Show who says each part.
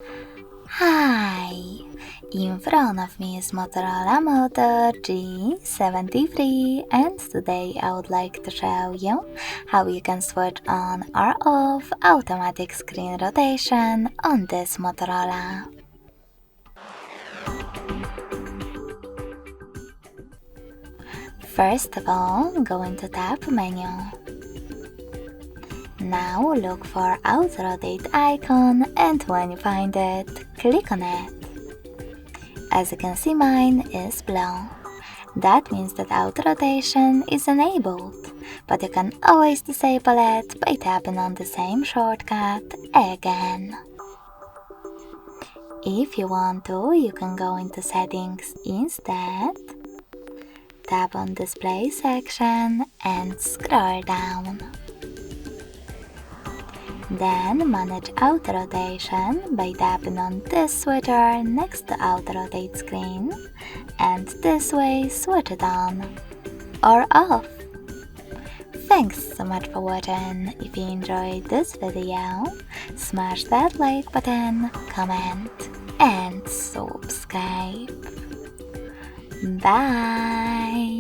Speaker 1: Hi! In front of me is Motorola Moto G73, and today I would like to show you how you can switch on or off automatic screen rotation on this Motorola. First of all, go into Tab menu. Now look for Auto Rotate icon, and when you find it, click on it. As you can see, mine is blue. That means that auto rotation is enabled, but you can always disable it by tapping on the same shortcut again. If you want to, you can go into settings instead, tap on display section and scroll down. Then manage auto rotation by tapping on this switcher next to auto rotate screen, and this way switch it on or off. Thanks so much for watching. If you enjoyed this video, smash that like button, comment and subscribe. Bye!